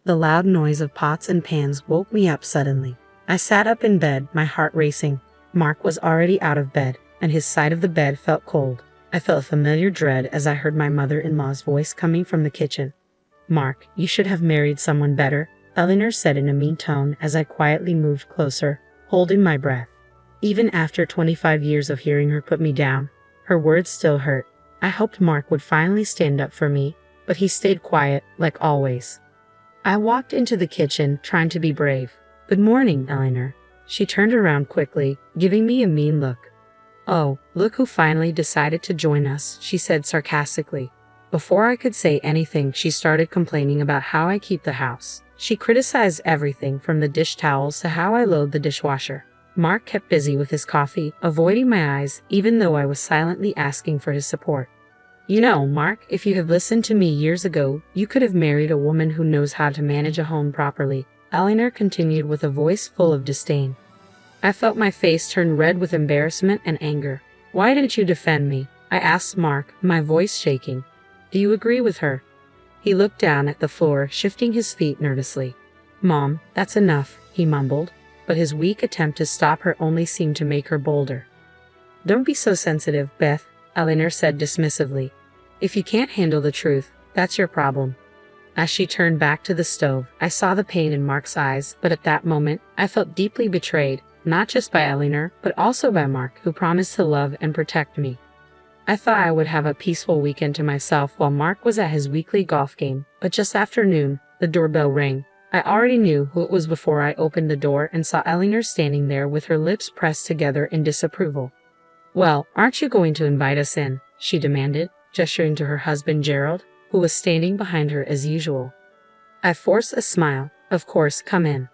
The loud noise of pots and pans woke me up suddenly. I sat up in bed, my heart racing. Mark was already out of bed, and his side of the bed felt cold. I felt a familiar dread as I heard my mother-in-law's voice coming from the kitchen. "Mark, you should have married someone better," Eleanor said in a mean tone as I quietly moved closer, holding my breath. Even after 25 years of hearing her put me down, her words still hurt. I hoped Mark would finally stand up for me, but he stayed quiet, like always. I walked into the kitchen, trying to be brave. "Good morning, Eleanor." She turned around quickly, giving me a mean look. "Oh, look who finally decided to join us," she said sarcastically. Before I could say anything, she started complaining about how I keep the house. She criticized everything from the dish towels to how I load the dishwasher. Mark kept busy with his coffee, avoiding my eyes, even though I was silently asking for his support. "You know, Mark, if you had listened to me years ago, you could have married a woman who knows how to manage a home properly," Eleanor continued with a voice full of disdain. I felt my face turn red with embarrassment and anger. "Why didn't you defend me?" I asked Mark, my voice shaking. "Do you agree with her?" He looked down at the floor, shifting his feet nervously. "Mom, that's enough," he mumbled, but his weak attempt to stop her only seemed to make her bolder. "Don't be so sensitive, Beth," Eleanor said dismissively. "If you can't handle the truth, that's your problem." As she turned back to the stove, I saw the pain in Mark's eyes, but at that moment, I felt deeply betrayed, not just by Eleanor, but also by Mark, who promised to love and protect me. I thought I would have a peaceful weekend to myself while Mark was at his weekly golf game, but just after noon, the doorbell rang. I already knew who it was before I opened the door and saw Eleanor standing there with her lips pressed together in disapproval. "Well, aren't you going to invite us in?" she demanded, gesturing to her husband Gerald, who was standing behind her as usual. I forced a smile. "Of course, come in."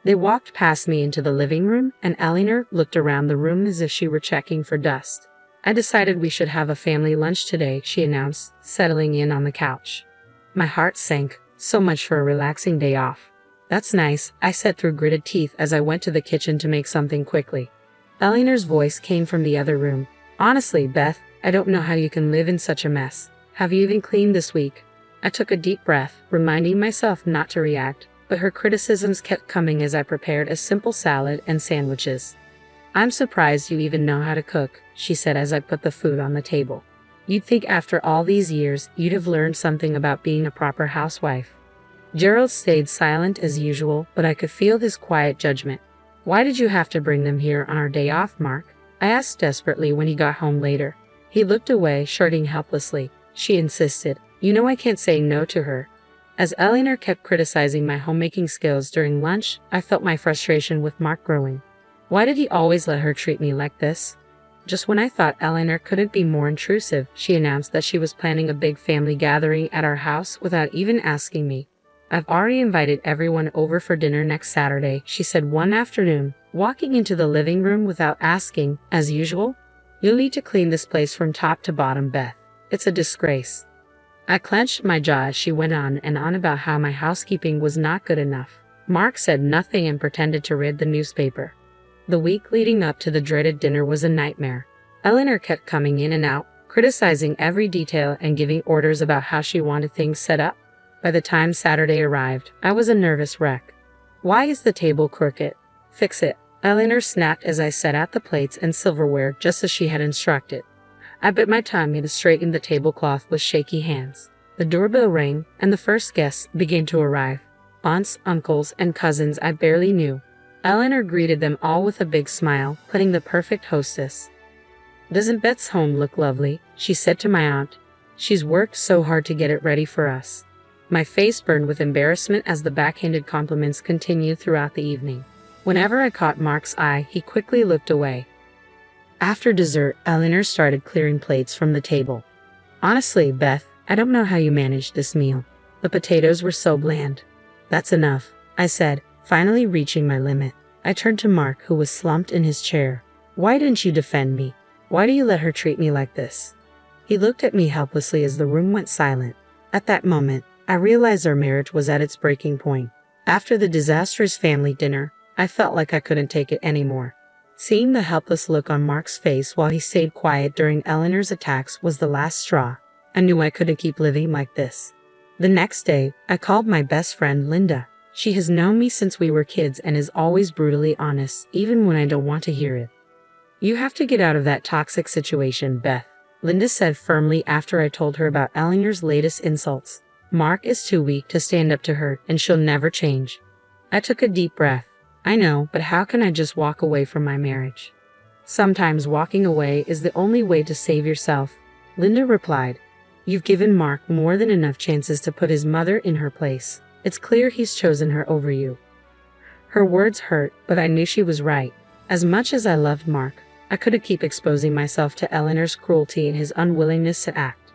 They walked past me into the living room, and Eleanor looked around the room as if she were checking for dust. "I decided we should have a family lunch today," she announced, settling in on the couch. My heart sank. So much for a relaxing day off. "That's nice," I said through gritted teeth as I went to the kitchen to make something quickly. Eleanor's voice came from the other room. "Honestly, Beth, I don't know how you can live in such a mess. Have you even cleaned this week?" I took a deep breath, reminding myself not to react, but her criticisms kept coming as I prepared a simple salad and sandwiches. "I'm surprised you even know how to cook," she said as I put the food on the table. "You'd think after all these years, you'd have learned something about being a proper housewife." Gerald stayed silent as usual, but I could feel his quiet judgment. "Why did you have to bring them here on our day off, Mark?" I asked desperately when he got home later. He looked away, shirting helplessly. She insisted. "You know I can't say no to her." As Eleanor kept criticizing my homemaking skills during lunch, I felt my frustration with Mark growing. Why did he always let her treat me like this? Just when I thought Eleanor couldn't be more intrusive, she announced that she was planning a big family gathering at our house without even asking me. "I've already invited everyone over for dinner next Saturday," she said one afternoon, walking into the living room without asking, as usual. "You'll need to clean this place from top to bottom, Beth. It's a disgrace." I clenched my jaw as she went on and on about how my housekeeping was not good enough. Mark said nothing and pretended to read the newspaper. The week leading up to the dreaded dinner was a nightmare. Eleanor kept coming in and out, criticizing every detail and giving orders about how she wanted things set up. By the time Saturday arrived, I was a nervous wreck. "Why is the table crooked? Fix it," Eleanor snapped as I set out the plates and silverware just as she had instructed. I bit my tongue and straightened the tablecloth with shaky hands. The doorbell rang, and the first guests began to arrive. Aunts, uncles, and cousins I barely knew. Eleanor greeted them all with a big smile, playing the perfect hostess. "Doesn't Beth's home look lovely?" she said to my aunt. "She's worked so hard to get it ready for us." My face burned with embarrassment as the backhanded compliments continued throughout the evening. Whenever I caught Mark's eye, he quickly looked away. After dessert, Eleanor started clearing plates from the table. "Honestly, Beth, I don't know how you managed this meal. The potatoes were so bland." "That's enough," I said, finally reaching my limit. I turned to Mark, who was slumped in his chair. "Why didn't you defend me? Why do you let her treat me like this?" He looked at me helplessly as the room went silent. At that moment, I realized our marriage was at its breaking point. After the disastrous family dinner, I felt like I couldn't take it anymore. Seeing the helpless look on Mark's face while he stayed quiet during Eleanor's attacks was the last straw. I knew I couldn't keep living like this. The next day, I called my best friend Linda. She has known me since we were kids and is always brutally honest, even when I don't want to hear it. "You have to get out of that toxic situation, Beth," Linda said firmly after I told her about Eleanor's latest insults. "Mark is too weak to stand up to her, and she'll never change." I took a deep breath. "I know, but how can I just walk away from my marriage?" "Sometimes walking away is the only way to save yourself," Linda replied. "You've given Mark more than enough chances to put his mother in her place. It's clear he's chosen her over you." Her words hurt, but I knew she was right. As much as I loved Mark, I couldn't keep exposing myself to Eleanor's cruelty and his unwillingness to act.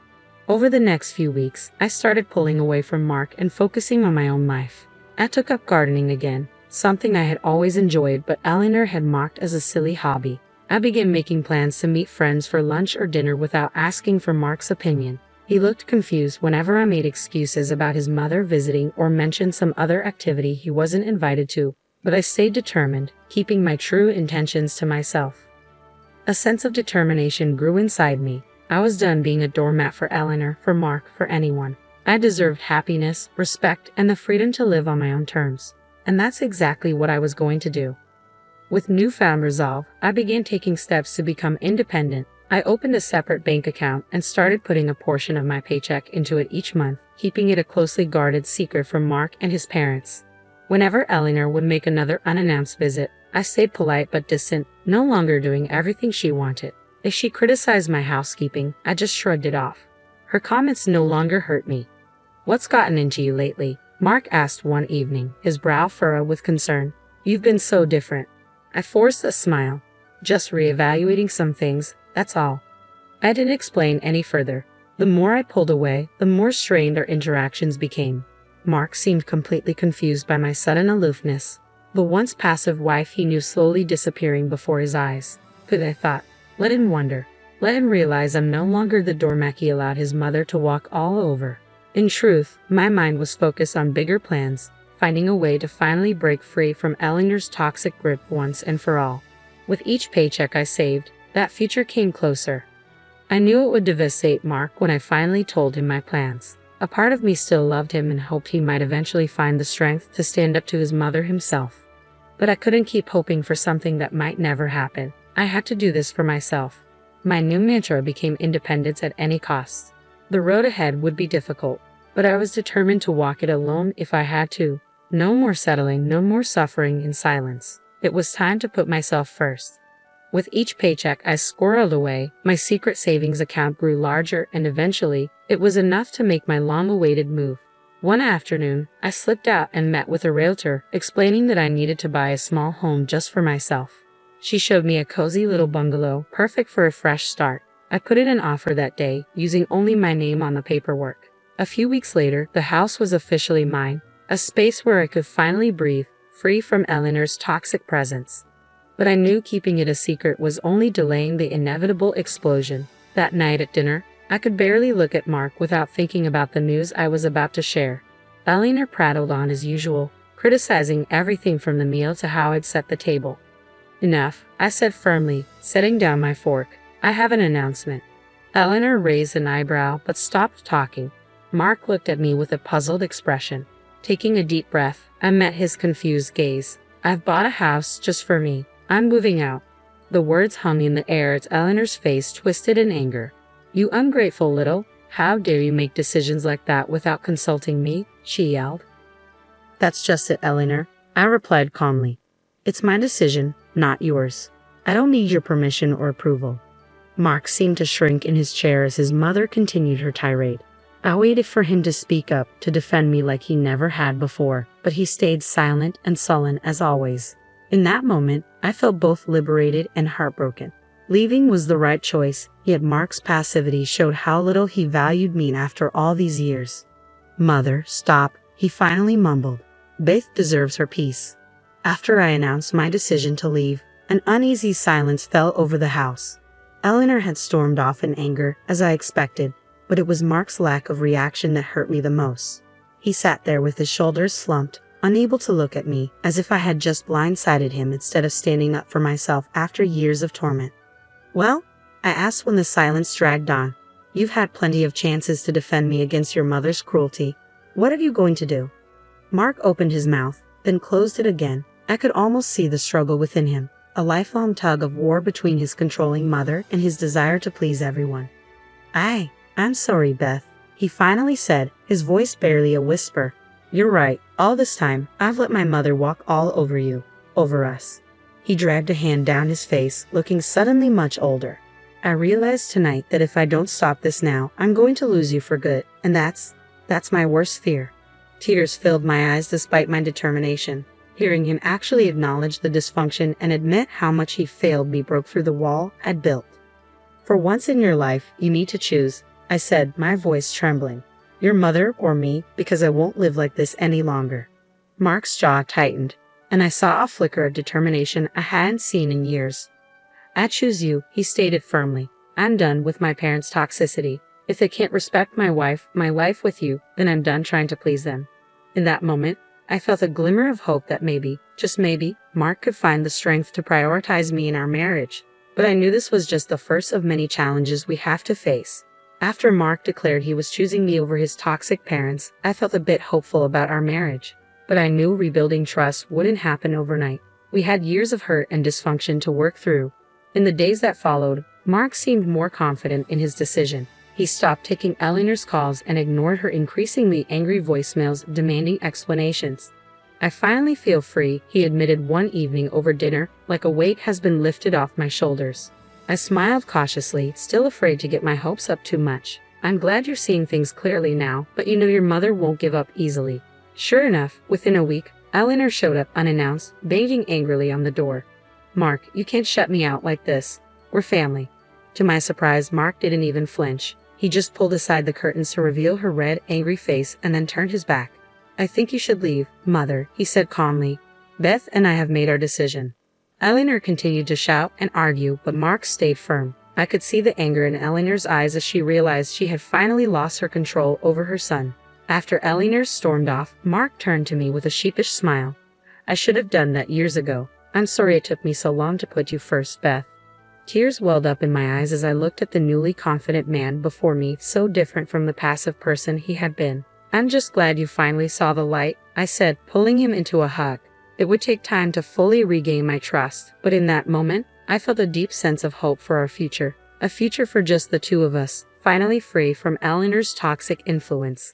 Over the next few weeks, I started pulling away from Mark and focusing on my own life. I took up gardening again, something I had always enjoyed but Eleanor had mocked as a silly hobby. I began making plans to meet friends for lunch or dinner without asking for Mark's opinion. He looked confused whenever I made excuses about his mother visiting or mentioned some other activity he wasn't invited to, but I stayed determined, keeping my true intentions to myself. A sense of determination grew inside me. I was done being a doormat for Eleanor, for Mark, for anyone. I deserved happiness, respect, and the freedom to live on my own terms. And that's exactly what I was going to do. With newfound resolve, I began taking steps to become independent. I opened a separate bank account and started putting a portion of my paycheck into it each month, keeping it a closely guarded secret from Mark and his parents. Whenever Eleanor would make another unannounced visit, I stayed polite but distant, no longer doing everything she wanted. If she criticized my housekeeping, I just shrugged it off. Her comments no longer hurt me. "What's gotten into you lately?" Mark asked one evening, his brow furrowed with concern. "You've been so different." I forced a smile. "Just reevaluating some things, that's all." I didn't explain any further. The more I pulled away, the more strained our interactions became. Mark seemed completely confused by my sudden aloofness. The once passive wife he knew slowly disappearing before his eyes. But I thought, let him wonder. Let him realize I'm no longer the doormat he allowed his mother to walk all over. In truth, my mind was focused on bigger plans, finding a way to finally break free from Eleanor's toxic grip once and for all. With each paycheck I saved, that future came closer. I knew it would devastate Mark when I finally told him my plans. A part of me still loved him and hoped he might eventually find the strength to stand up to his mother himself. But I couldn't keep hoping for something that might never happen. I had to do this for myself. My new mantra became independence at any cost. The road ahead would be difficult, but I was determined to walk it alone if I had to. No more settling, no more suffering in silence. It was time to put myself first. With each paycheck I squirreled away, my secret savings account grew larger and eventually, it was enough to make my long-awaited move. One afternoon, I slipped out and met with a realtor, explaining that I needed to buy a small home just for myself. She showed me a cozy little bungalow, perfect for a fresh start. I put in an offer that day, using only my name on the paperwork. A few weeks later, the house was officially mine, a space where I could finally breathe, free from Eleanor's toxic presence. But I knew keeping it a secret was only delaying the inevitable explosion. That night at dinner, I could barely look at Mark without thinking about the news I was about to share. Eleanor prattled on as usual, criticizing everything from the meal to how I'd set the table. "Enough," I said firmly, setting down my fork. "I have an announcement." Eleanor raised an eyebrow but stopped talking. Mark looked at me with a puzzled expression. Taking a deep breath, I met his confused gaze. "I've bought a house just for me. I'm moving out." The words hung in the air as Eleanor's face twisted in anger. "You ungrateful little, how dare you make decisions like that without consulting me?" she yelled. "That's just it, Eleanor," I replied calmly. "It's my decision, not yours. I don't need your permission or approval." Mark seemed to shrink in his chair as his mother continued her tirade. I waited for him to speak up, to defend me like he never had before, but he stayed silent and sullen as always. In that moment, I felt both liberated and heartbroken. Leaving was the right choice, yet Mark's passivity showed how little he valued me after all these years. "Mother, stop," he finally mumbled. "Beth deserves her peace." After I announced my decision to leave, an uneasy silence fell over the house. Eleanor had stormed off in anger, as I expected, but it was Mark's lack of reaction that hurt me the most. He sat there with his shoulders slumped, unable to look at me, as if I had just blindsided him instead of standing up for myself after years of torment. "Well?" I asked when the silence dragged on. "You've had plenty of chances to defend me against your mother's cruelty. What are you going to do? Mark opened his mouth, then closed it again. I could almost see the struggle within him, a lifelong tug of war between his controlling mother and his desire to please everyone. I'm sorry, Beth, he finally said, his voice barely a whisper. You're right, all this time, I've let my mother walk all over you, over us. He dragged a hand down his face, looking suddenly much older. I realized tonight that if I don't stop this now, I'm going to lose you for good, and that's my worst fear. Tears filled my eyes despite my determination. Hearing him actually acknowledge the dysfunction and admit how much he failed me broke through the wall I'd built. For once in your life, you need to choose, I said, my voice trembling. Your mother or me, because I won't live like this any longer. Mark's jaw tightened, and I saw a flicker of determination I hadn't seen in years. I choose you, he stated firmly. I'm done with my parents' toxicity. If they can't respect my life with you, then I'm done trying to please them. In that moment, I felt a glimmer of hope that maybe, just maybe, Mark could find the strength to prioritize me in our marriage. But I knew this was just the first of many challenges we have to face. After Mark declared he was choosing me over his toxic parents, I felt a bit hopeful about our marriage. But I knew rebuilding trust wouldn't happen overnight. We had years of hurt and dysfunction to work through. In the days that followed, Mark seemed more confident in his decision. He stopped taking Eleanor's calls and ignored her increasingly angry voicemails demanding explanations. I finally feel free, he admitted one evening over dinner, like a weight has been lifted off my shoulders. I smiled cautiously, still afraid to get my hopes up too much. I'm glad you're seeing things clearly now, but you know your mother won't give up easily. Sure enough, within a week, Eleanor showed up unannounced, banging angrily on the door. Mark, you can't shut me out like this. We're family. To my surprise, Mark didn't even flinch. He just pulled aside the curtains to reveal her red, angry face and then turned his back. I think you should leave, Mother, he said calmly. Beth and I have made our decision. Eleanor continued to shout and argue, but Mark stayed firm. I could see the anger in Eleanor's eyes as she realized she had finally lost her control over her son. After Eleanor stormed off, Mark turned to me with a sheepish smile. I should have done that years ago. I'm sorry it took me so long to put you first, Beth. Tears welled up in my eyes as I looked at the newly confident man before me, so different from the passive person he had been. I'm just glad you finally saw the light, I said, pulling him into a hug. It would take time to fully regain my trust, but in that moment, I felt a deep sense of hope for our future. A future for just the two of us, finally free from Eleanor's toxic influence.